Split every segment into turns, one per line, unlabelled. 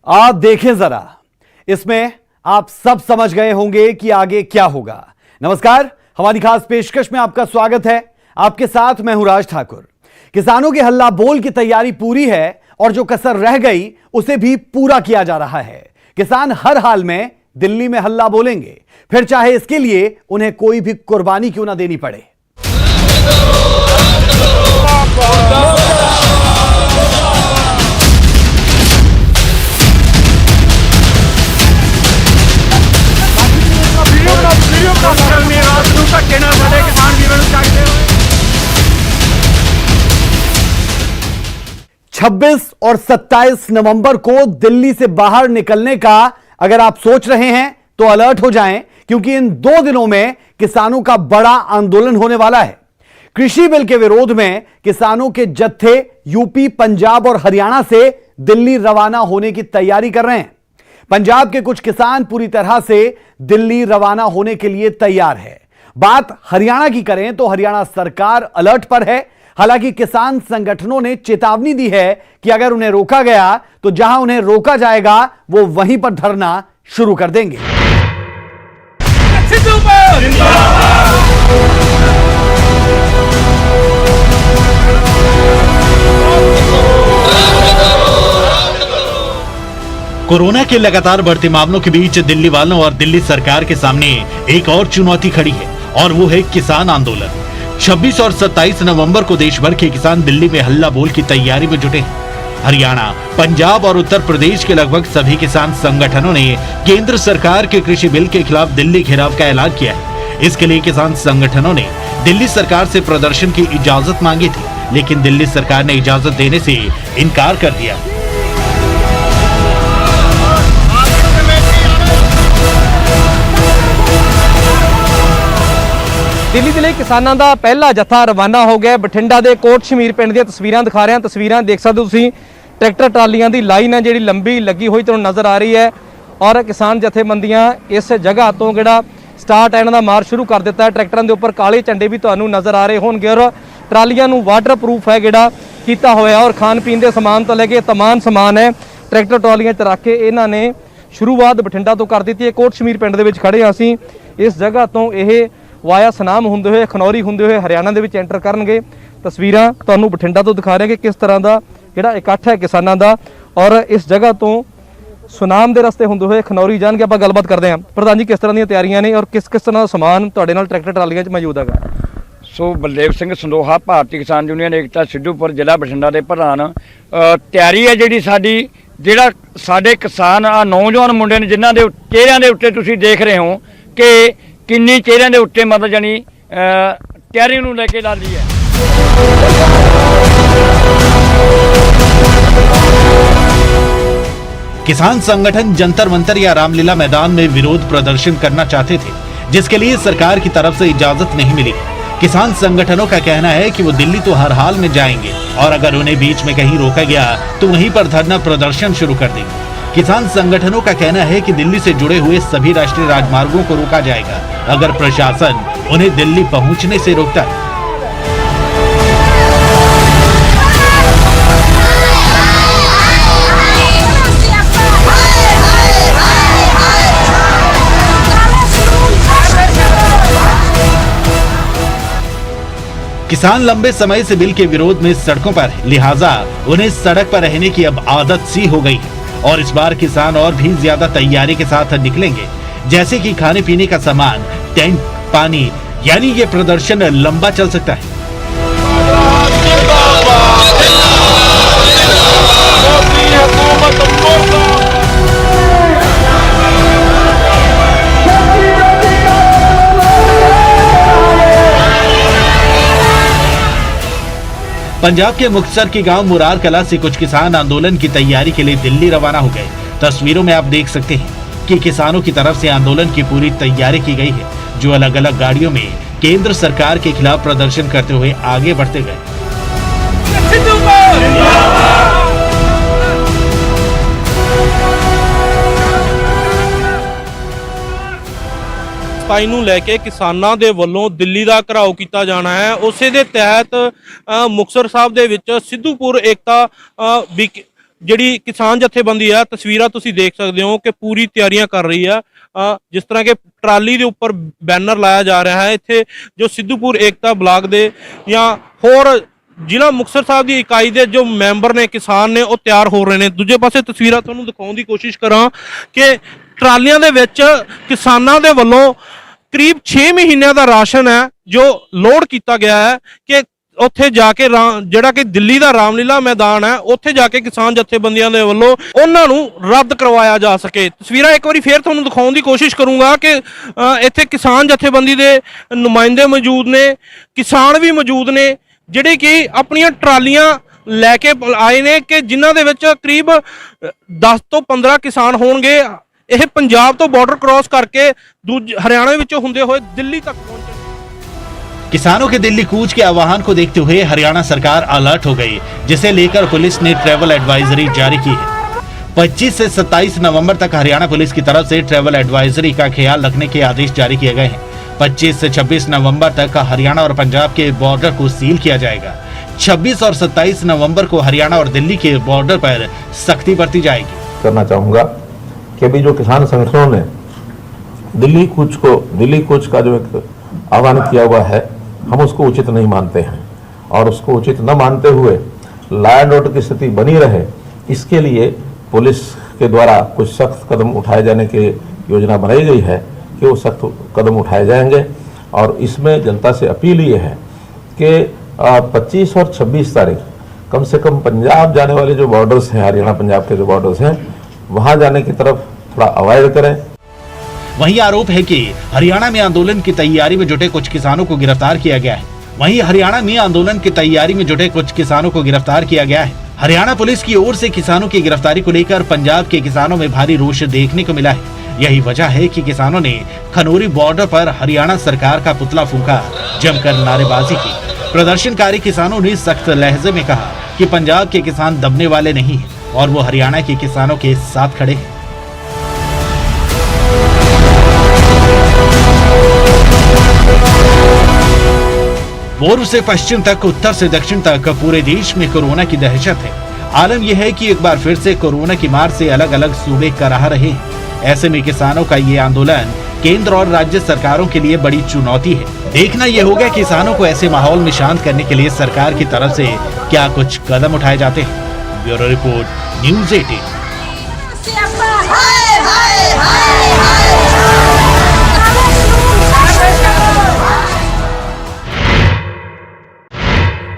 आप देखें जरा, इसमें आप सब समझ गए होंगे कि आगे क्या होगा। नमस्कार, हमारी खास पेशकश में आपका स्वागत है। आपके साथ मैं हूं राज ठाकुर। किसानों के हल्ला बोल की तैयारी पूरी है और जो कसर रह गई उसे भी पूरा किया जा रहा है। किसान हर हाल में दिल्ली में हल्ला बोलेंगे, फिर चाहे इसके लिए उन्हें कोई भी कुर्बानी क्यों ना देनी पड़े। छब्बीस और 27 नवंबर को दिल्ली से बाहर निकलने का अगर आप सोच रहे हैं तो अलर्ट हो जाएं, क्योंकि इन 2 दिनों में किसानों का बड़ा आंदोलन होने वाला है। कृषि बिल के विरोध में किसानों के जत्थे यूपी, पंजाब और हरियाणा से दिल्ली रवाना होने की तैयारी कर रहे हैं। पंजाब के कुछ किसान पूरी तरह से दिल्ली रवाना होने के लिए तैयार है। बात हरियाणा की करें तो हरियाणा सरकार अलर्ट पर है। हालांकि किसान संगठनों ने चेतावनी दी है कि अगर उन्हें रोका गया तो जहां उन्हें रोका जाएगा वो वहीं पर धरना शुरू कर देंगे।
कोरोना के लगातार बढ़ते मामलों के बीच दिल्ली वालों और दिल्ली सरकार के सामने एक और चुनौती खड़ी है और वो है किसान आंदोलन। 26 और 27 नवंबर को देश भर के किसान दिल्ली में हल्ला बोल की तैयारी में जुटे हैं। हरियाणा, पंजाब और उत्तर प्रदेश के लगभग सभी किसान संगठनों ने केंद्र सरकार के कृषि बिल के खिलाफ दिल्ली घेराव का ऐलान किया है। इसके लिए किसान संगठनों ने दिल्ली सरकार से प्रदर्शन की इजाजत मांगी थी, लेकिन दिल्ली सरकार ने इजाजत देने से इनकार कर दिया।
दिल्ली ਦੇ ਲਈ ਕਿਸਾਨਾਂ ਦਾ ਪਹਿਲਾ ਜੱਥਾ ਰਵਾਨਾ ਹੋ ਗਿਆ। ਬਠਿੰਡਾ ਦੇ ਕੋਟ ਸ਼ਮੀਰ ਪਿੰਡ ਦੀਆਂ ਤਸਵੀਰਾਂ ਦਿਖਾ ਰਹੇ ਹਾਂ। ਤਸਵੀਰਾਂ ਦੇਖ ਸਕਦੇ ਹੋ ਤੁਸੀਂ, ਟਰੈਕਟਰ ਟਰਾਲੀਆਂ ਦੀ ਲਾਈਨ ਹੈ ਜਿਹੜੀ ਲੰਬੀ ਲੱਗੀ ਹੋਈ ਤੁਹਾਨੂੰ ਨਜ਼ਰ ਆ ਰਹੀ ਹੈ ਔਰ ਕਿਸਾਨ ਜਥੇਬੰਦੀਆਂ ਇਸ ਜਗ੍ਹਾ ਤੋਂ ਜਿਹੜਾ ਸਟਾਰਟ ਇਹਨਾਂ ਦਾ ਮਾਰਚ ਸ਼ੁਰੂ ਕਰ ਦਿੱਤਾ ਹੈ। ਟਰੈਕਟਰਾਂ ਦੇ ਉੱਪਰ ਕਾਲੇ ਝੰਡੇ ਵੀ ਤੁਹਾਨੂੰ ਨਜ਼ਰ ਆ ਰਹੇ ਹੋਣਗੇ ਔਰ ਟਰਾਲੀਆਂ ਨੂੰ ਵਾਟਰ ਪ੍ਰੂਫ ਹੈ ਜਿਹੜਾ ਕੀਤਾ ਹੋਇਆ ਔਰ ਖਾਣ ਪੀਣ ਦੇ ਸਮਾਨ ਤੋਂ ਲੈ ਕੇ तमाम ਸਮਾਨ ਹੈ ਟਰੈਕਟਰ ਟਰਾਲੀਆਂ 'ਚ ਰੱਖ ਕੇ ਇਹਨਾਂ ਨੇ ਸ਼ੁਰੂਆਤ ਬਠਿੰਡਾ ਤੋਂ ਕਰ ਦਿੱਤੀ ਹੈ। ਕੋਟ ਸ਼ਮੀਰ ਪਿੰਡ ਦੇ ਵਿੱਚ ਖੜੇ ਹਾਂ ਅਸੀਂ। ਇਸ ਜਗ੍ਹਾ ਤੋਂ ਇਹ वाया सनाम होंदे हुए, खनौरी होंदे हुए हरियाणा दे विच एंटर करनगे। तस्वीरां तुहानूं बठिंडा तो दिखा रहे हैं कि किस तरह का जिहड़ा इकट्ठ है किसानां दा और इस जगह तो सुनाम दे रस्ते होंदे हुए खनौरी जाणगे। आपां गलबात करदे हां। प्रधान जी, किस तरह दी तैयारियां ने और किस तरह दा समान तुहाडे नाल ट्रैक्टर ट्रालियां च मौजूद हैगा?
सो बलदेव सिंह संदोहा, भारतीय किसान यूनियन एकता सिद्धूपुर, जिला बठिंडा के प्रधान। तैयारी है जिहड़ी साडी, जिहड़ा साडे किसान आ नौजवान मुंडे ने जिन्हां दे चेहरिਆਂ ਦੇ ਉੱਤੇ ਤੁਸੀਂ देख रहे हो कि किन्नी चेहरिਆਂ ਦੇ ਉੱਤੇ मतलब जानी तैयारी ਨੂੰ ਲੈ ਕੇ ਲਾ ਲਈ है।
किसान संगठन जंतर मंतर या रामलीला मैदान में विरोध प्रदर्शन करना चाहते थे, जिसके लिए सरकार की तरफ से इजाजत नहीं मिली। किसान संगठनों का कहना है कि वो दिल्ली तो हर हाल में जाएंगे और अगर उन्हें बीच में कहीं रोका गया तो वहीं पर धरना प्रदर्शन शुरू कर देंगे। किसान संगठनों का कहना है कि दिल्ली से जुड़े हुए सभी राष्ट्रीय राजमार्गों को रोका जाएगा अगर प्रशासन उन्हें दिल्ली पहुंचने से रोकता है। किसान लंबे समय से बिल के विरोध में सड़कों पर है, लिहाजा उन्हें सड़क पर रहने की अब आदत सी हो गई है और इस बार किसान और भी ज्यादा तैयारी के साथ निकलेंगे, जैसे कि खाने पीने का सामान, टेंट, पानी, यानी ये प्रदर्शन लंबा चल सकता है। पंजाब के मुक्तसर के गांव मुरार कला से कुछ किसान आंदोलन की तैयारी के लिए दिल्ली रवाना हो गए। तस्वीरों में आप देख सकते हैं कि किसानों की तरफ से आंदोलन की पूरी तैयारी की गई है, जो अलग अलग गाड़ियों में केंद्र सरकार के खिलाफ प्रदर्शन करते हुए आगे बढ़ते गए।
ਸਫਾਈ ਨੂੰ ਲੈ ਕੇ ਕਿਸਾਨਾਂ ਦੇ ਵੱਲੋਂ ਦਿੱਲੀ ਦਾ ਘਰਾਓ ਕੀਤਾ ਜਾਣਾ ਹੈ। ਉਸੇ ਦੇ ਤਹਿਤ ਮੁਕਤਸਰ ਸਾਹਿਬ ਦੇ ਵਿੱਚ ਸਿੱਧੂਪੁਰ ਏਕਤਾ ਜਿਹੜੀ ਕਿਸਾਨ ਜਥੇਬੰਦੀ ਆ, ਤਸਵੀਰਾਂ ਤੁਸੀਂ ਦੇਖ ਸਕਦੇ ਹੋ ਕਿ ਪੂਰੀ ਤਿਆਰੀਆਂ ਕਰ ਰਹੀ ਆ। ਜਿਸ ਤਰ੍ਹਾਂ ਕਿ ਟਰਾਲੀ ਦੇ ਉੱਪਰ ਬੈਨਰ ਲਾਇਆ ਜਾ ਰਿਹਾ ਹੈ। ਇੱਥੇ ਜੋ ਸਿੱਧੂਪੁਰ ਏਕਤਾ ਬਲਾਕ ਦੇ ਜਾਂ ਹੋਰ ਜ਼ਿਲ੍ਹਾ ਮੁਕਤਸਰ ਸਾਹਿਬ ਦੀ ਇਕਾਈ ਦੇ ਜੋ ਮੈਂਬਰ ਨੇ, ਕਿਸਾਨ ਨੇ, ਉਹ ਤਿਆਰ ਹੋ ਰਹੇ ਨੇ। ਦੂਜੇ ਪਾਸੇ ਤਸਵੀਰਾਂ ਤੁਹਾਨੂੰ ਦਿਖਾਉਣ ਦੀ ਕੋਸ਼ਿਸ਼ ਕਰਾਂ ਕਿ ਟਰਾਲੀਆਂ ਦੇ ਵਿੱਚ ਕਿਸਾਨਾਂ ਦੇ ਵੱਲੋਂ ਕਰੀਬ 6 ਮਹੀਨਿਆਂ ਦਾ ਰਾਸ਼ਨ ਹੈ ਜੋ ਲੋਡ ਕੀਤਾ ਗਿਆ ਹੈ ਕਿ ਉੱਥੇ ਜਾ ਕੇ ਜਿਹੜਾ ਕਿ ਦਿੱਲੀ ਦਾ ਰਾਮਲੀਲਾ ਮੈਦਾਨ ਹੈ, ਉੱਥੇ ਜਾ ਕੇ ਕਿਸਾਨ ਜਥੇਬੰਦੀਆਂ ਦੇ ਵੱਲੋਂ ਉਹਨਾਂ ਨੂੰ ਰੱਦ ਕਰਵਾਇਆ ਜਾ ਸਕੇ। ਤਸਵੀਰਾਂ ਇੱਕ ਵਾਰੀ ਫੇਰ ਤੁਹਾਨੂੰ ਦਿਖਾਉਣ ਦੀ ਕੋਸ਼ਿਸ਼ ਕਰੂੰਗਾ ਕਿ ਇੱਥੇ ਕਿਸਾਨ ਜਥੇਬੰਦੀ ਦੇ ਨੁਮਾਇੰਦੇ ਮੌਜੂਦ ਨੇ, ਕਿਸਾਨ ਵੀ ਮੌਜੂਦ ਨੇ, ਜਿਹੜੇ ਕਿ ਆਪਣੀਆਂ ਟਰਾਲੀਆਂ ਲੈ ਕੇ ਆਏ ਨੇ ਕਿ ਜਿਨ੍ਹਾਂ ਦੇ ਵਿੱਚ ਕਰੀਬ 10 ਤੋਂ 15 ਕਿਸਾਨ ਹੋਣਗੇ। ਇਹ ਪੰਜਾਬ ਤੋਂ ਬਾर्डर क्रॉस करके हरियाणा विचों हुंदे होए दिल्ली तक पहुंचे।
किसानों के दिल्ली कूच के आह्वान को देखते हुए हरियाणा सरकार अलर्ट हो गई, जिसे लेकर पुलिस ने ट्रैवल एडवाइजरी जारी की है। 25 से 27 नवंबर तक हरियाणा पुलिस की तरफ से ट्रैवल एडवाइजरी का ख्याल रखने के आदेश जारी किए गए हैं। 25 से 26 नवंबर तक हरियाणा और पंजाब के बॉर्डर को सील किया जाएगा। 26 और 27 नवंबर को हरियाणा और दिल्ली के बॉर्डर पर सख्ती बरती जाएगी।
करना चाहूँगा कि अभी जो किसान संगठनों ने दिल्ली कूच का जो एक आह्वान किया हुआ है, हम उसको उचित नहीं मानते हैं और उसको उचित न मानते हुए लॉ एंड ऑर्डर की स्थिति बनी रहे, इसके लिए पुलिस के द्वारा कुछ सख्त कदम उठाए जाने की योजना बनाई गई है कि वो सख्त कदम उठाए जाएंगे। और इसमें जनता से अपील ये है कि 25 और 26 तारीख कम से कम पंजाब जाने वाले जो बॉर्डर्स हैं, हरियाणा पंजाब के जो बॉर्डर्स हैं, वहाँ जाने की तरफ थोड़ा अवॉइड करें।
वहीं आरोप है कि हरियाणा में आंदोलन की तैयारी में जुटे कुछ किसानों को गिरफ्तार किया गया है। हरियाणा पुलिस की ओर से किसानों की गिरफ्तारी को लेकर पंजाब के किसानों में भारी रोष देखने को मिला है। यही वजह है कि किसानों ने खनौरी बॉर्डर पर हरियाणा सरकार का पुतला फूंका, जमकर नारेबाजी की। प्रदर्शनकारी किसानों ने सख्त लहजे में कहा कि पंजाब के किसान दबने वाले नहीं हैं और वो हरियाणा के किसानों के साथ खड़े हैं। पूर्व से पश्चिम तक, उत्तर से दक्षिण तक पूरे देश में कोरोना की दहशत है। आलम यह है कि एक बार फिर से कोरोना की मार से अलग अलग सूबे कराह रहे हैं। ऐसे में किसानों का ये आंदोलन केंद्र और राज्य सरकारों के लिए बड़ी चुनौती है। देखना यह होगा किसानों को ऐसे माहौल में शांत करने के लिए सरकार की तरफ से क्या कुछ कदम उठाए जाते हैं। Bureau report, news 18।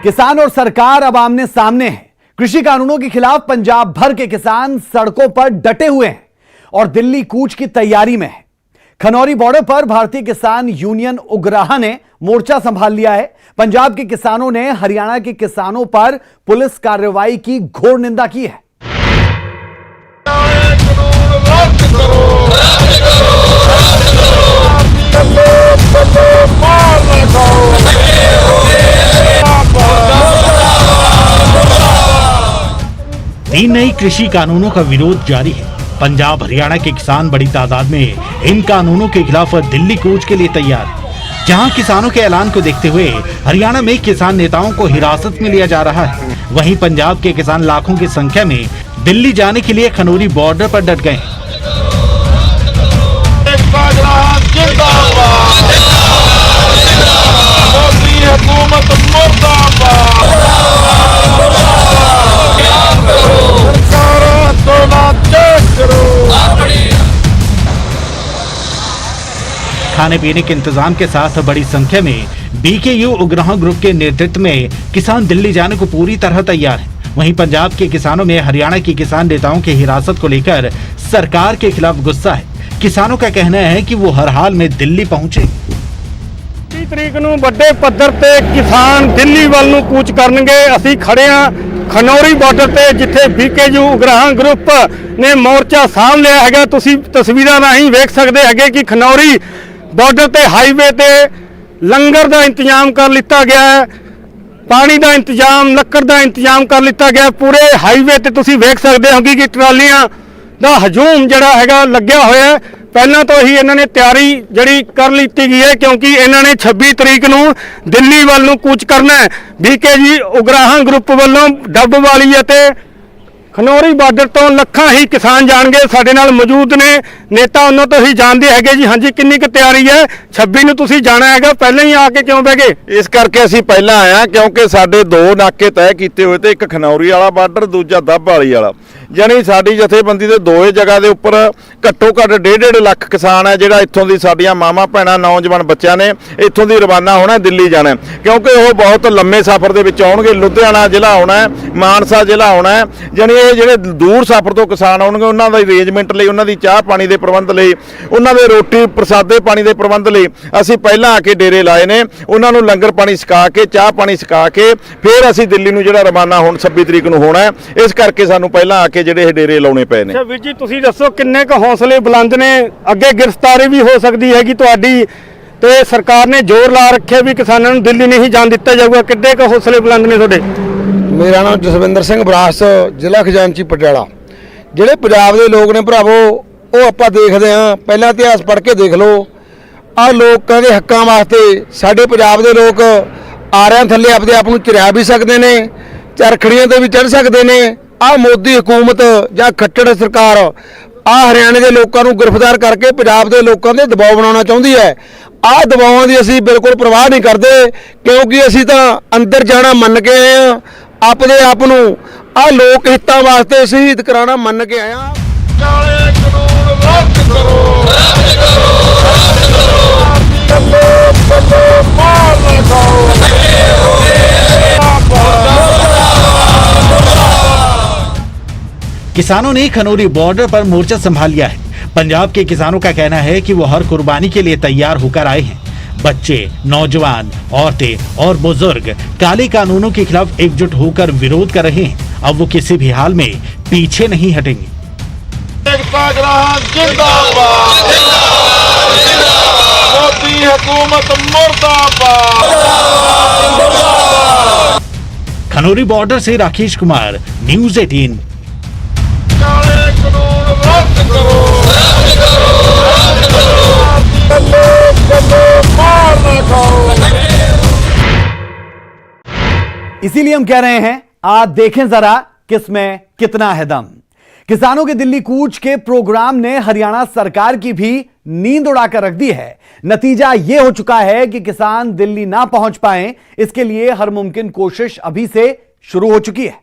किसान और सरकार अब आमने सामने है। कृषि कानूनों के खिलाफ पंजाब भर के किसान सड़कों पर डटे हुए हैं और दिल्ली कूच की तैयारी में है। खनौरी बॉर्डर पर भारतीय किसान यूनियन उग्राहा ने मोर्चा संभाल लिया है। पंजाब के किसानों ने हरियाणा के किसानों पर पुलिस कार्रवाई की घोर निंदा की है।
तीन नई कृषि कानूनों का विरोध जारी है। पंजाब हरियाणा के किसान बड़ी तादाद में इन कानूनों के खिलाफ दिल्ली कूच के लिए तैयार है। जहां किसानों के ऐलान को देखते हुए हरियाणा में किसान नेताओं को हिरासत में लिया जा रहा है, वहीं पंजाब के किसान लाखों की संख्या में दिल्ली जाने के लिए खनौरी बॉर्डर पर डट गए हैं। खाने पीने के इंतजाम के साथ बड़ी संख्या में बीकेयू उग्राहा ग्रुप के नेतृत्व में किसान दिल्ली जाने को पूरी तरह तैयार है। वहीं पंजाब के किसानों में हरियाणा की किसान नेताओं की हिरासत को लेकर सरकार के खिलाफ गुस्सा है। किसानों का कहना है कि वो हर हाल में दिल्ली पहुंचे।
30 तरीक ਨੂੰ ਵੱਡੇ ਪੱਧਰ ਤੇ ਕਿਸਾਨ ਦਿੱਲੀ ਵੱਲ ਨੂੰ ਕੂਚ ਕਰਨਗੇ। ਅਸੀਂ ਖੜੇ ਹਾਂ ਖਨੌਰੀ ਬਾਰਡਰ ਤੇ, ਜਿੱਥੇ ਬੀਕੇਯੂ ਉਗਰਾਹਾਂ ਗਰੁੱਪ ਨੇ ਮੋਰਚਾ ਸਾਂਭ ਲਿਆ ਹੈਗਾ। ਤੁਸੀਂ ਤਸਵੀਰਾਂ ਰਾਹੀਂ ਵੇਖ ਸਕਦੇ ਹੈਗੇ ਕਿ ਖਨੌਰੀ ਬਾਰਡਰ ਤੇ ਹਾਈਵੇ ਤੇ ਲੰਗਰ ਦਾ ਇੰਤਜ਼ਾਮ ਕਰ ਲਿੱਤਾ ਗਿਆ ਹੈ, ਪਾਣੀ ਦਾ ਇੰਤਜ਼ਾਮ, ਲੱਕੜ ਦਾ ਇੰਤਜ਼ਾਮ ਕਰ ਲਿੱਤਾ ਗਿਆ। ਪੂਰੇ ਹਾਈਵੇ ਤੇ ਤੁਸੀਂ ਵੇਖ ਸਕਦੇ ਹੋ ਕਿ ਟਰਾਲੀਆਂ ਦਾ ਹਜੂਮ ਜਿਹੜਾ ਹੈਗਾ ਲੱਗਿਆ ਹੋਇਆ ਹੈ। ਪਹਿਲਾਂ ਤੋਂ ਹੀ ਇਹਨਾਂ ਨੇ ਤਿਆਰੀ ਜਿਹੜੀ ਕਰ ਲਿੱਤੀ ਗਈ ਹੈ, ਕਿਉਂਕਿ ਇਹਨਾਂ ਨੇ 26 ਤਰੀਕ ਨੂੰ ਦਿੱਲੀ ਵੱਲ ਨੂੰ ਕੂਚ ਕਰਨਾ ਹੈ। ਬੀਕੇਜੀ ਉਗਰਾਹਾਂ ਗਰੁੱਪ ਵੱਲੋਂ ਡੱਬਵਾਲੀ ਅਤੇ
ਖਨੌਰੀ ਬਾਰਡਰ ਤੋਂ ਲੱਖਾਂ ਹੀ ਕਿਸਾਨ ਜਾਣਗੇ ਸਾਡੇ ਨਾਲ ਮੌਜੂਦ ਨੇ ਨੇਤਾ ਉਹਨਾਂ ਤੋਂ ਹੀ ਜਾਣਦੇ ਹੈਗੇ ਜੀ। ਹਾਂਜੀ, ਕਿੰਨੀ ਕੁ ਤਿਆਰੀ ਹੈ 26 ਨੂੰ ਤੁਸੀਂ ਜਾਣਾ ਹੈਗਾ, ਪਹਿਲਾਂ ਹੀ ਆ ਕੇ ਕਿਉਂ ਬਹਿ ਗਏ?
ਇਸ ਕਰਕੇ ਅਸੀਂ ਪਹਿਲਾਂ ਆਇਆ ਕਿਉਂਕਿ ਸਾਡੇ 2 ਨਾਕੇ ਤੈਅ ਕੀਤੇ ਹੋਏ ਤੇ ਇੱਕ ਖਨੌਰੀ ਵਾਲਾ ਬਾਰਡਰ, ਦੂਜਾ ਦੱਬ ਵਾਲੀ ਵਾਲਾ। ਯਾਨੀ ਸਾਡੀ ਜਥੇਬੰਦੀ ਦੇ ਦੋਏ ਜਗ੍ਹਾ ਦੇ ਉੱਪਰ ਘੱਟੋ ਘੱਟ 1.5 ਲੱਖ ਕਿਸਾਨ ਹੈ ਜਿਹੜਾ ਇੱਥੋਂ ਦੀ ਸਾਡੀਆਂ ਮਾਵਾਂ ਭੈਣਾਂ ਨੌਜਵਾਨ ਬੱਚਿਆਂ ਨੇ ਇੱਥੋਂ ਦੀ ਰਵਾਨਾ ਹੋਣਾ ਦਿੱਲੀ ਜਾਣਾ, ਕਿਉਂਕਿ ਉਹ ਬਹੁਤ ਲੰਮੇ ਸਫ਼ਰ ਦੇ ਵਿੱਚ ਆਉਣਗੇ। ਲੁਧਿਆਣਾ ਜ਼ਿਲ੍ਹਾ ਆਉਣਾ ਹੈ, ਮਾਨਸਾ ਜ਼ਿਲ੍ਹਾ ਆਉਣਾ ਹੈ। ਯਾਨੀ ਇਹ ਜਿਹੜੇ ਦੂਰ ਸਫ਼ਰ ਤੋਂ ਕਿਸਾਨ ਆਉਣਗੇ ਉਹਨਾਂ ਦਾ ਅਰੇਂਜਮੈਂਟ ਲਈ, ਉਹਨਾਂ ਦੀ ਚਾਹ ਪਾਣੀ ਦੇ ਪ੍ਰਬੰਧ ਲਈ, ਉਹਨਾਂ ਦੇ ਰੋਟੀ ਪ੍ਰਸਾਦੇ ਪਾਣੀ ਦੇ ਪ੍ਰਬੰਧ ਲਈ ਅਸੀਂ ਪਹਿਲਾਂ ਆ ਕੇ ਡੇਰੇ ਲਾਏ ਨੇ। ਉਹਨਾਂ ਨੂੰ ਲੰਗਰ ਪਾਣੀ ਛਕਾ ਕੇ, ਚਾਹ ਪਾਣੀ ਛਕਾ ਕੇ ਫਿਰ ਅਸੀਂ ਦਿੱਲੀ ਨੂੰ ਜਿਹੜਾ ਰਵਾਨਾ ਹੁਣ 26 ਤਰੀਕ ਨੂੰ ਹੋਣਾ ਹੈ। ਇਸ ਕਰਕੇ ਸਾਨੂੰ ਪਹਿਲਾਂ ਆ ਕੇ ਜਿਹੜੇ ਇਹ ਡੇਰੇ ਲਾਉਣੇ ਪਏ ਨੇ।
ਅੱਛਾ ਵੀਰ ਜੀ, ਤੁਸੀਂ ਦੱਸੋ ਕਿੰਨੇ ਕੁ ਹੌਸਲੇ ਬੁਲੰਦ ਨੇ? ਅੱਗੇ ਗ੍ਰਿਫਤਾਰੀ ਵੀ ਹੋ ਸਕਦੀ ਹੈਗੀ ਤੁਹਾਡੀ, ਤੇ ਸਰਕਾਰ ਨੇ ਜ਼ੋਰ ਲਾ ਰੱਖਿਆ ਵੀ ਕਿਸਾਨਾਂ ਨੂੰ ਦਿੱਲੀ ਨਹੀਂ ਜਾਣ ਦਿੱਤਾ ਜਾਊਗਾ। ਕਿੱਡੇ ਕੁ ਹੌਸਲੇ ਬੁਲੰਦ ਨੇ ਤੁਹਾਡੇ?
ਮੇਰਾ ਨਾਮ ਜਸਵਿੰਦਰ ਸਿੰਘ ਬਰਾਸ, ਜ਼ਿਲ੍ਹਾ ਖਜ਼ਾਨਚੀ ਪਟਿਆਲਾ। ਜਿਹੜੇ ਪੰਜਾਬ ਦੇ ਲੋਕ ਨੇ ਭਰਾਵੋ, ਉਹ ਆਪਾਂ ਦੇਖਦੇ ਹਾਂ, ਪਹਿਲਾਂ ਇਤਿਹਾਸ ਪੜ੍ਹ ਕੇ ਦੇਖ ਲਓ। ਆਹ ਲੋਕਾਂ ਦੇ ਹੱਕਾਂ ਵਾਸਤੇ ਸਾਡੇ ਪੰਜਾਬ ਦੇ ਲੋਕ ਆਰਿਆਂ ਥੱਲੇ ਆਪਦੇ ਆਪ ਨੂੰ ਚਰਿਆ ਵੀ ਸਕਦੇ ਨੇ, ਚਰਖੜੀਆਂ ਤੇ ਵੀ ਚੜ੍ਹ ਸਕਦੇ ਨੇ। ਆਹ ਮੋਦੀ ਹਕੂਮਤ ਜਾਂ ਖੱਟੜ ਸਰਕਾਰ ਆਹ ਹਰਿਆਣੇ ਦੇ ਲੋਕਾਂ ਨੂੰ ਗ੍ਰਿਫਤਾਰ ਕਰਕੇ ਪੰਜਾਬ ਦੇ ਲੋਕਾਂ ਦੇ ਦਬਾਅ ਬਣਾਉਣਾ ਚਾਹੁੰਦੀ ਹੈ। ਆਹ ਦਬਾਵਾਂ ਦੀ ਅਸੀਂ ਬਿਲਕੁਲ ਪਰਵਾਹ ਨਹੀਂ ਕਰਦੇ, ਕਿਉਂਕਿ ਅਸੀਂ ਤਾਂ ਅੰਦਰ ਜਾਣਾ ਮੰਨ ਕੇ ਆਏ ਹਾਂ। ਆਪਣੇ ਆਪ ਨੂੰ ਆਹ ਲੋਕ ਹਿੱਤਾਂ ਵਾਸਤੇ ਸ਼ਹੀਦ ਕਰਾਉਣਾ ਮੰਨ ਕੇ ਆਏ ਹਾਂ।
ਕਾਲੇ ਕਾਨੂੰਨ ਰੱਦ ਕਰੋ, ਰੱਦ ਕਰੋ, ਰੱਦ ਕਰੋ। ਬੱਲੇ ਮਾਰ ਨਾ ਖਾਓ।
किसानों ने खनौरी बॉर्डर पर मोर्चा संभाल लिया है। पंजाब के किसानों का कहना है कि वो हर कुर्बानी के लिए तैयार होकर आए हैं। बच्चे, नौजवान, औरतें और बुजुर्ग काले कानूनों के खिलाफ एकजुट होकर विरोध कर रहे हैं। अब वो किसी भी हाल में पीछे नहीं हटेंगे।
मोदी हुकूमत मुर्दाबाद।
खनौरी बॉर्डर से राकेश कुमार, न्यूज़ 18।
काले कानून रद्द करो, रद्द करो, रद्द करो। बल्ले मार ना खाओ।
इसीलिए हम कह रहे हैं, आज देखें जरा किसमें कितना है दम। किसानों के दिल्ली कूच के प्रोग्राम ने हरियाणा सरकार की भी नींद उड़ाकर रख दी है। नतीजा यह हो चुका है कि किसान दिल्ली ना पहुंच पाए, इसके लिए हर मुमकिन कोशिश अभी से शुरू हो चुकी है।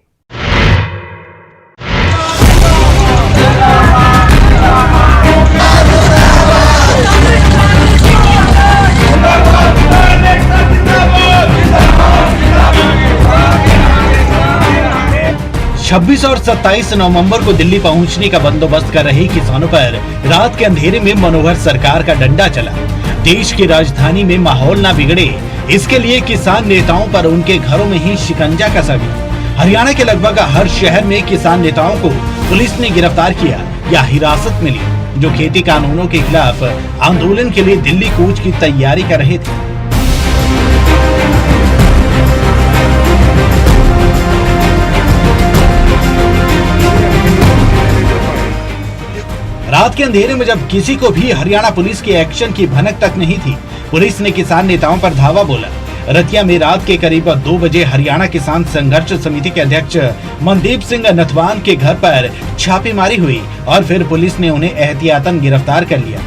छब्बीस और 27 नवंबर को दिल्ली पहुंचने का बंदोबस्त कर रहे किसानों पर रात के अंधेरे में मनोहर सरकार का डंडा चला। देश की राजधानी में माहौल ना बिगड़े, इसके लिए किसान नेताओं पर उनके घरों में ही शिकंजा कसा गया। हरियाणा के लगभग हर शहर में किसान नेताओं को पुलिस ने गिरफ्तार किया या हिरासत में लिया, जो खेती कानूनों के खिलाफ आंदोलन के लिए दिल्ली कूच की तैयारी कर रहे थे। रात के अंधेरे में जब किसी को भी हरियाणा पुलिस के एक्शन की भनक तक नहीं थी, पुलिस ने किसान नेताओं पर धावा बोला। रतिया में रात के करीब 2 बजे हरियाणा किसान संघर्ष समिति के अध्यक्ष मनदीप सिंह नथवान के घर पर छापेमारी हुई और फिर पुलिस ने उन्हें एहतियातन गिरफ्तार कर लिया।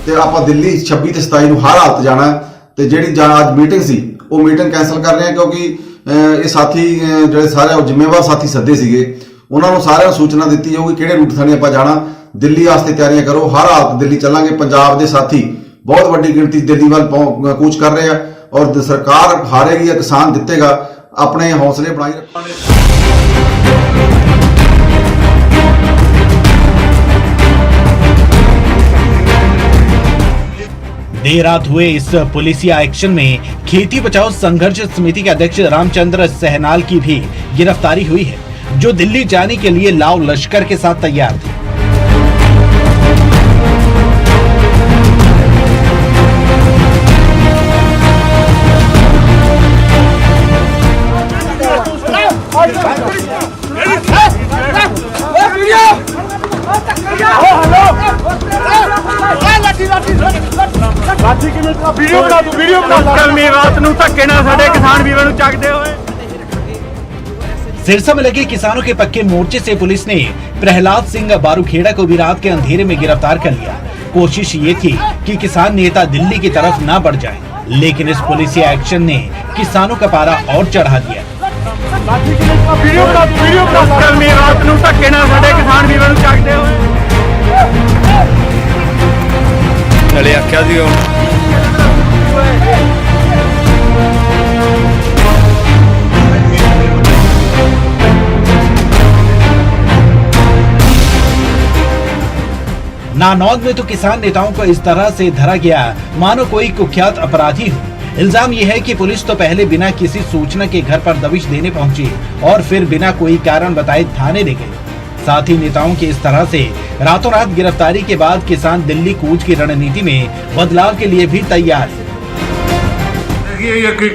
ਤੇ ਆਪਾਂ ਦਿੱਲੀ 26 ਤੇ 27 ਨੂੰ ਹਰ ਹਾਲਤ ਜਾਣਾ ਤੇ ਜਿਹੜੀ ਅੱਜ ਮੀਟਿੰਗ ਸੀ ਉਹ ਮੀਟਿੰਗ ਕੈਨਸਲ ਕਰ ਰਹੇ ਹਾਂ ਕਿਉਂਕਿ ਇਹ ਸਾਥੀ ਜਿਹੜੇ ਸਾਰੇ ਜ਼ਿੰਮੇਵਾਰ ਸਾਥੀ ਸੱਦੇ ਸੀਗੇ ਉਹਨਾਂ ਨੂੰ ਸਾਰਿਆਂ ਨੂੰ ਸੂਚਨਾ ਦਿੱਤੀ ਜਾਊਗੀ ਕਿਹੜੇ ਰੂਟ ਥਾਣੀ ਆਪਾਂ ਜਾਣਾ। ਦਿੱਲੀ ਵਾਸਤੇ ਤਿਆਰੀਆਂ ਕਰੋ, ਹਰ ਹਾਲਤ ਦਿੱਲੀ ਚੱਲਾਂਗੇ। ਪੰਜਾਬ ਦੇ ਸਾਥੀ ਬਹੁਤ ਵੱਡੀ ਗਿਣਤੀ ਦਿੱਲੀ ਵੱਲ ਕੂਚ ਕਰ ਰਹੇ ਆ ਔਰ ਸਰਕਾਰ ਹਾਰੇਗੀ ਜਾਂ ਕਿਸਾਨ ਜਿੱਤੇਗਾ। ਆਪਣੇ ਹੌਸਲੇ ਬਣਾਈ ਰੱਖਾਂਗੇ।
देर रात हुए इस पुलिसिया एक्शन में खेती बचाओ संघर्ष समिति के अध्यक्ष रामचंद्र सहनाल की भी गिरफ्तारी हुई है, जो दिल्ली जाने के लिए लाव लश्कर के साथ तैयार थे।
वीडियो बना दो, वीडियो बना दो। ਧੱਕੇ ਨਾਲ ਸਾਡੇ ਕਿਸਾਨ ਵੀਰਾਂ ਨੂੰ ਚੱਕਦੇ ਹੋਏ।
सिरसा में लगे किसानों के पक्के मोर्चे से पुलिस ने प्रहलाद सिंह बारूखेड़ा को भी रात के अंधेरे में गिरफ्तार कर लिया। कोशिश ये थी कि किसान नेता दिल्ली की तरफ न बढ़ जाएं, लेकिन इस पुलिस एक्शन ने किसानों का पारा और चढ़ा दिया।
रात ਨੂੰ ਧੱਕੇ ਨਾਲ ਸਾਡੇ ਕਿਸਾਨ ਵੀਰਾਂ ਨੂੰ ਚੱਕਦੇ ਹੋਏ।
ਚਲੇ ਆਖਿਆ ਸੀ ਹੁਣ
नानौद में तो किसान नेताओं को इस तरह से धरा गया मानो कोई कुख्यात अपराधी हो। इल्जाम यह है कि पुलिस तो पहले बिना किसी सूचना के घर पर दबिश देने पहुंची और फिर बिना कोई कारण बताए थाने ले गई। साथ ही नेताओं की इस तरह से रातों रात गिरफ्तारी के बाद किसान दिल्ली कूच की रणनीति में बदलाव के लिए भी तैयार है।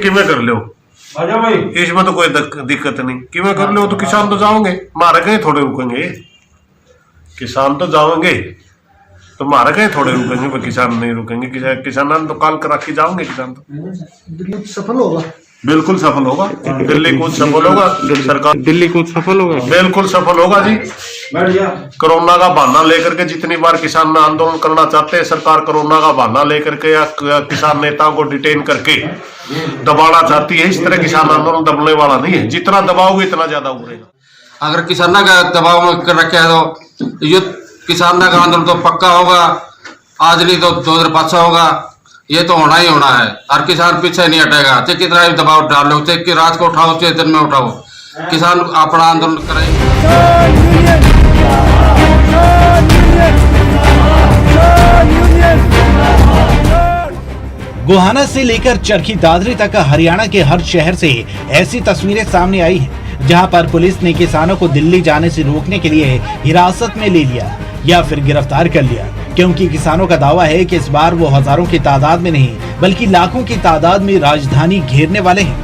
किमें कर लो भाई, इसमें तो कोई दिक्कत नहीं। किमें कर लो तो किसान तो जाओगे, मारे कहीं थोड़े रुकेंगे। किसान तो जाओगे तो मारा कहीं थोड़े रुकेंगे, पर किसान नहीं रुकेंगे। किसान तो काल करा के जाओगे। किसान तो सफल होगा, बिल्कुल सफल होगा। दिल्ली कूच सफल होगा, सरकार
दिल्ली कूच सफल होगा,
बिल्कुल सफल होगा जी। कोरोना का बहाना लेकर के जितनी बार किसान आंदोलन करना चाहते हैं, सरकार कोरोना का बहाना लेकर के या किसान नेताओं को डिटेन करके दबाना चाहती है। इस तरह किसान आंदोलन दबने वाला नहीं है। जितना दबाओगे इतना ज्यादा उभरेगा।
अगर किसानों का दबाव में कर रखे है तो युद्ध किसानों का आंदोलन तो पक्का होगा। आज नहीं तो 2025 होगा। ये तो होना ही होना है और किसान पीछे नहीं हटेगा। चाहे कितना भी दबाव डालो, चाहे कि रात को उठाओ, चाहे दिन में उठाओ, किसान अपना आंदोलन करेंगे।
गोहाना से लेकर चरखी दादरी तक हरियाणा के हर शहर से ऐसी तस्वीरें सामने आई हैं, जहां पर पुलिस ने किसानों को दिल्ली जाने से रोकने के लिए हिरासत में ले लिया या फिर गिरफ्तार कर लिया, क्योंकि किसानों का दावा है कि इस बार वो हजारों की तादाद में नहीं बल्कि लाखों की तादाद में राजधानी घेरने वाले हैं।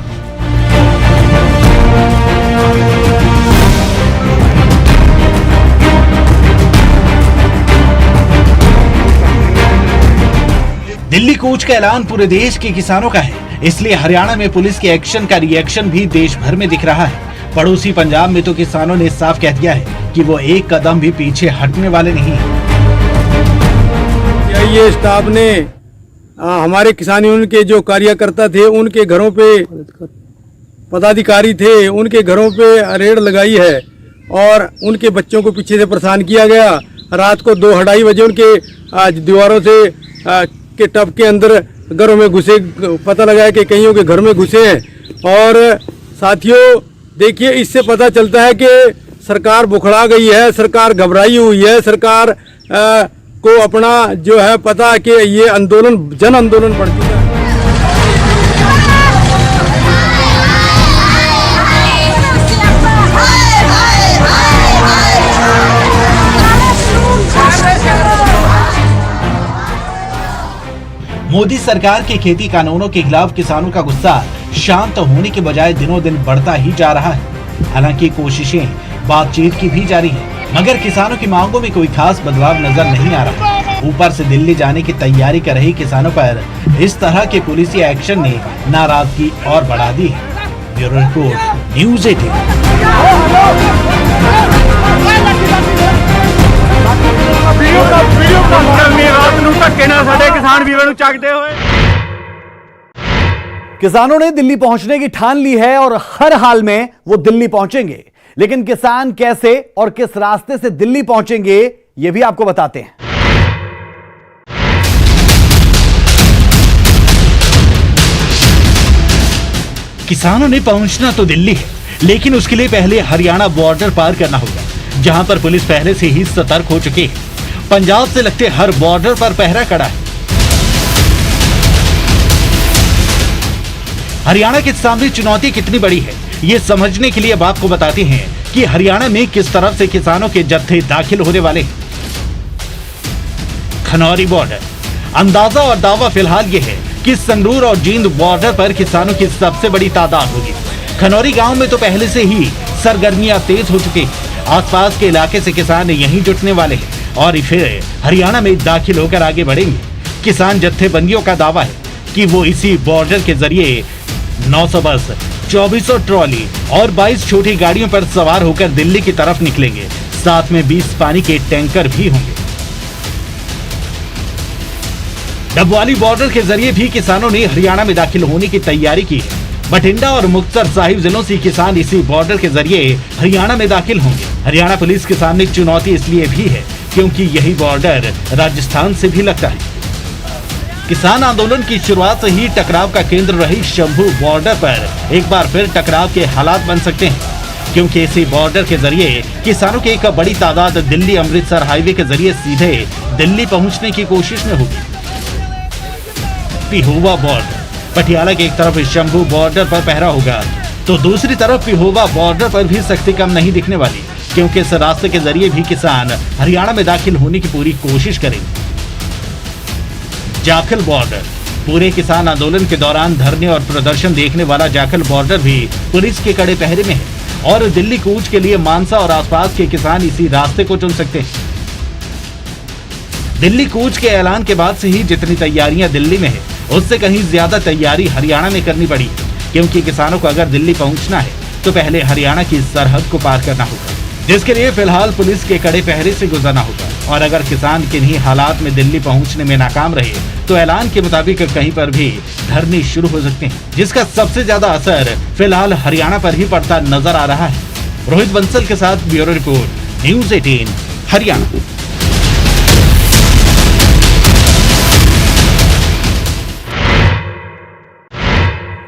दिल्ली कूच का ऐलान पूरे देश के किसानों का है, इसलिए हरियाणा में पुलिस के एक्शन का रिएक्शन भी देश भर में दिख रहा है। पड़ोसी पंजाब में तो किसानों ने साफ कह दिया है कि वो एक कदम भी पीछे हटने वाले नहीं हैं।
ये स्टाफ ने हमारे किसान यूनियन के जो कार्यकर्ता थे, उनके घरों पे पदाधिकारी थे, उनके घरों पे रेड लगाई है और उनके बच्चों को पीछे से परेशान किया गया। रात को 2-2:30 बजे उनके दीवारों से के टब के अंदर घरों में घुसे, पता लगा कि कईयों के घर में घुसे हैं। और साथियों देखिए, इससे पता चलता है कि सरकार बुखड़ा गई है, सरकार घबराई हुई है। सरकार को अपना जो है पता कि ये आंदोलन जन आंदोलन बढ़ चुका है।
मोदी सरकार के खेती कानूनों के खिलाफ किसानों का गुस्सा शांत होने के बजाय दिनों दिन बढ़ता ही जा रहा है। हालांकि कोशिशें बातचीत की भी जारी है, मगर किसानों की मांगों में कोई खास बदलाव नजर नहीं आ रहा। ऊपर से दिल्ली जाने की तैयारी कर रही किसानों पर इस तरह के पुलिसी एक्शन ने नाराजगी और बढ़ा दी है। Bureau report, news 18।
किसानों ने दिल्ली पहुंचने की ठान ली है और हर हाल में वो दिल्ली पहुंचेंगे, लेकिन किसान कैसे और किस रास्ते से दिल्ली पहुंचेंगे ये भी आपको बताते हैं।
किसानों ने पहुंचना तो दिल्ली है, लेकिन उसके लिए पहले हरियाणा बॉर्डर पार करना होगा, जहां पर पुलिस पहले से ही सतर्क हो चुकी है। पंजाब से लगते हर बॉर्डर पर पहरा कड़ा है। हरियाणा के सामने चुनौती कितनी बड़ी है, ये समझने के लिए अब आपको बताते हैं कि हरियाणा में किस तरफ से किसानों के जत्थे दाखिल होने वाले हैं। खनौरी बॉर्डर। अंदाजा और दावा फिलहाल ये है कि संगरूर और जींद बॉर्डर पर किसानों की सबसे बड़ी तादाद होगी। खनौरी गांव में तो पहले से ही सरगर्मियां तेज हो चुकी हैं। आसपास के इलाके से किसान यहीं जुटने वाले हैं और फिर हरियाणा में दाखिल होकर आगे बढ़ेंगे। किसान जत्थेबंदियों का दावा है कि वो इसी बॉर्डर के जरिए 900 बस, 2400 ट्रॉली और 22 छोटी गाड़ियों पर सवार होकर दिल्ली की तरफ निकलेंगे। साथ में 20 पानी के टैंकर भी होंगे। डबवाली बॉर्डर के जरिए भी किसानों ने हरियाणा में दाखिल होने की तैयारी की है। बठिंडा और मुक्तसर साहिब जिलों से किसान इसी बॉर्डर के जरिए हरियाणा में दाखिल होंगे। हरियाणा पुलिस के सामने चुनौती इसलिए भी है क्योंकि यही बॉर्डर राजस्थान से भी लगता है। किसान आंदोलन की शुरुआत से ही टकराव का केंद्र रही शंभू बॉर्डर पर एक बार फिर टकराव के हालात बन सकते हैं, क्योंकि इसी बॉर्डर के जरिए किसानों की एक बड़ी तादाद दिल्ली अमृतसर हाईवे के जरिए सीधे दिल्ली पहुंचने की कोशिश में होगी। पिहोवा बॉर्डर, पटियाला की एक तरफ शंभू बॉर्डर पर पहरा होगा तो दूसरी तरफ पिहोवा बॉर्डर पर भी सख्ती कम नहीं दिखने वाली, क्योंकि इस रास्ते के जरिए भी किसान हरियाणा में दाखिल होने की पूरी कोशिश करेंगे। जाखल बॉर्डर, पूरे किसान आंदोलन के दौरान धरने और प्रदर्शन देखने वाला जाखल बॉर्डर भी पुलिस के कड़े पहरे में है और दिल्ली कूच के लिए मानसा और आसपास के किसान इसी रास्ते को चुन सकते हैं। दिल्ली कूच के ऐलान के बाद से ही जितनी तैयारियां दिल्ली में है, उससे कहीं ज्यादा तैयारी हरियाणा में करनी पड़ी, क्योंकि किसानों को अगर दिल्ली पहुंचना है तो पहले हरियाणा की सरहद को पार करना होगा, जिसके लिए फिलहाल पुलिस के कड़े पहरे से गुजरना होगा। और अगर किसान किन्हीं हालात में दिल्ली पहुंचने में नाकाम रहे तो ऐलान के मुताबिक कहीं पर भी धरने शुरू हो सकते हैं, जिसका सबसे ज्यादा असर फिलहाल हरियाणा पर ही पड़ता नजर आ रहा है। रोहित बंसल के साथ ब्यूरो रिपोर्ट, न्यूज़ 18 हरियाणा।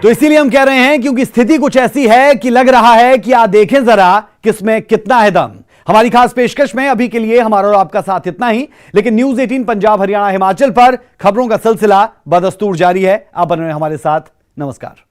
तो इसीलिए हम कह रहे हैं क्योंकि स्थिति कुछ ऐसी है कि लग रहा है कि आप देखें जरा किसमें कितना है दम। हमारी खास पेशकश में अभी के लिए हमारा और आपका साथ इतना ही, लेकिन न्यूज़ 18 पंजाब हरियाणा हिमाचल पर खबरों का सिलसिला बदस्तूर जारी है। आप बने रहे हमारे साथ। नमस्कार।